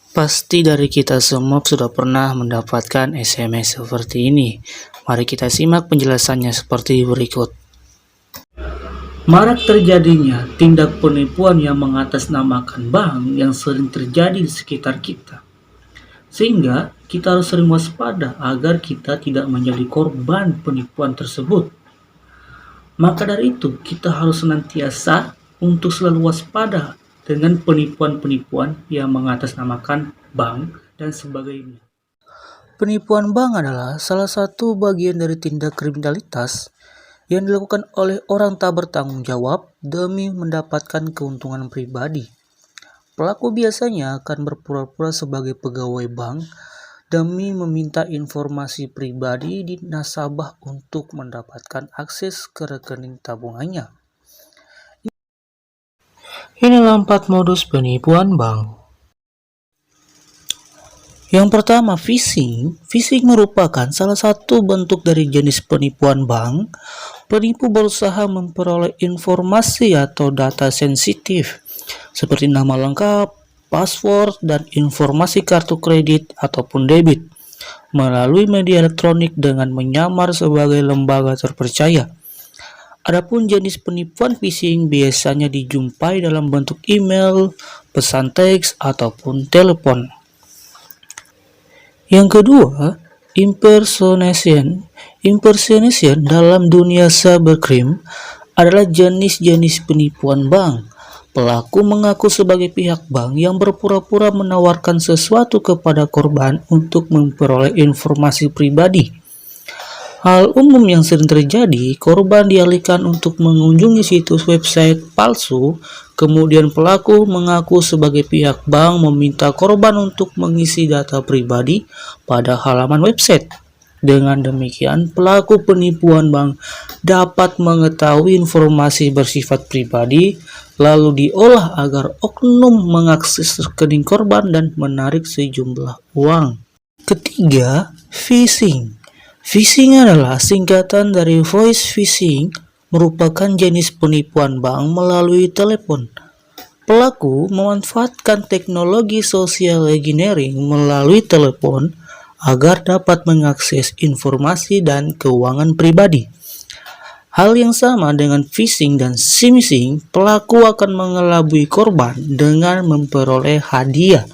Pasti dari kita semua sudah pernah mendapatkan SMS seperti ini. Mari kita simak penjelasannya seperti berikut. Marak terjadinya tindak penipuan yang mengatasnamakan bank yang sering terjadi di sekitar kita. Sehingga kita harus sering waspada agar kita tidak menjadi korban penipuan tersebut. Maka dari itu, kita harus senantiasa untuk selalu waspada dengan penipuan-penipuan yang mengatasnamakan bank dan sebagainya. Penipuan bank adalah salah satu bagian dari tindak kriminalitas yang dilakukan oleh orang tak bertanggung jawab demi mendapatkan keuntungan pribadi. Pelaku biasanya akan berpura-pura sebagai pegawai bank demi meminta informasi pribadi di nasabah untuk mendapatkan akses ke rekening tabungannya. Inilah 4 modus penipuan bank. Yang pertama, phishing. Phishing merupakan salah satu bentuk dari jenis penipuan bank. Penipu berusaha memperoleh informasi atau data sensitif seperti nama lengkap, password, dan informasi kartu kredit ataupun debit melalui media elektronik dengan menyamar sebagai lembaga terpercaya. Adapun jenis penipuan phishing biasanya dijumpai dalam bentuk email, pesan teks, ataupun telepon. Yang kedua, impersonation. Impersonation dalam dunia cybercrime adalah jenis-jenis penipuan bank. Pelaku mengaku sebagai pihak bank yang berpura-pura menawarkan sesuatu kepada korban untuk memperoleh informasi pribadi. Hal umum yang sering terjadi, korban dialihkan untuk mengunjungi situs website palsu, kemudian pelaku mengaku sebagai pihak bank meminta korban untuk mengisi data pribadi pada halaman website. Dengan demikian, pelaku penipuan bank dapat mengetahui informasi bersifat pribadi, lalu diolah agar oknum mengakses rekening korban dan menarik sejumlah uang. Ketiga, phishing. Phishing adalah singkatan dari voice phishing, merupakan jenis penipuan bank melalui telepon. Pelaku memanfaatkan teknologi social engineering melalui telepon agar dapat mengakses informasi dan keuangan pribadi. Hal yang sama dengan phishing dan smishing, pelaku akan mengelabui korban dengan memperoleh hadiah.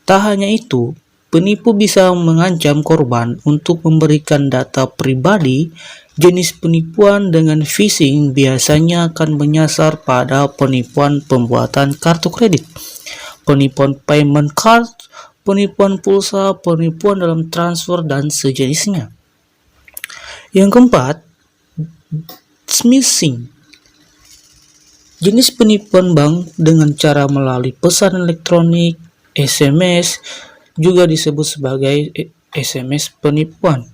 Tak hanya itu, penipu bisa mengancam korban untuk memberikan data pribadi. Jenis penipuan dengan phishing biasanya akan menyasar pada penipuan pembuatan kartu kredit, penipuan payment card, penipuan pulsa, penipuan dalam transfer, dan sejenisnya. Yang keempat, smishing. Jenis penipuan bank dengan cara melalui pesan elektronik, SMS, juga disebut sebagai SMS penipuan.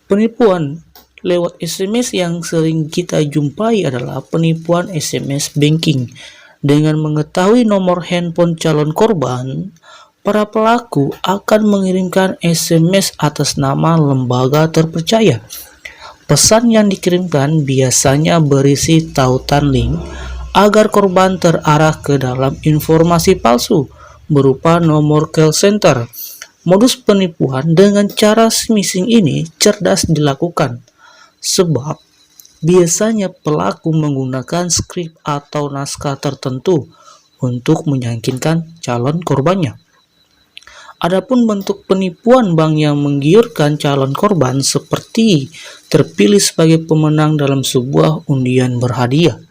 Penipuan lewat SMS yang sering kita jumpai adalah penipuan SMS banking. Dengan mengetahui nomor handphone calon korban, para pelaku akan mengirimkan SMS atas nama lembaga terpercaya. Pesan yang dikirimkan biasanya berisi tautan link agar korban terarah ke dalam informasi palsu berupa nomor call center. Modus penipuan dengan cara smishing ini cerdas dilakukan, sebab biasanya pelaku menggunakan skrip atau naskah tertentu untuk meyakinkan calon korbannya. Adapun bentuk penipuan bank yang menggiurkan calon korban seperti terpilih sebagai pemenang dalam sebuah undian berhadiah.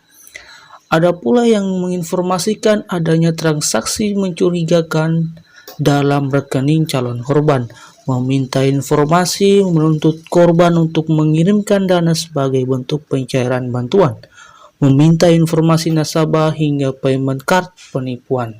Ada pula yang menginformasikan adanya transaksi mencurigakan dalam rekening calon korban, meminta informasi, menuntut korban untuk mengirimkan dana sebagai bentuk pencairan bantuan, meminta informasi nasabah hingga payment card penipuan.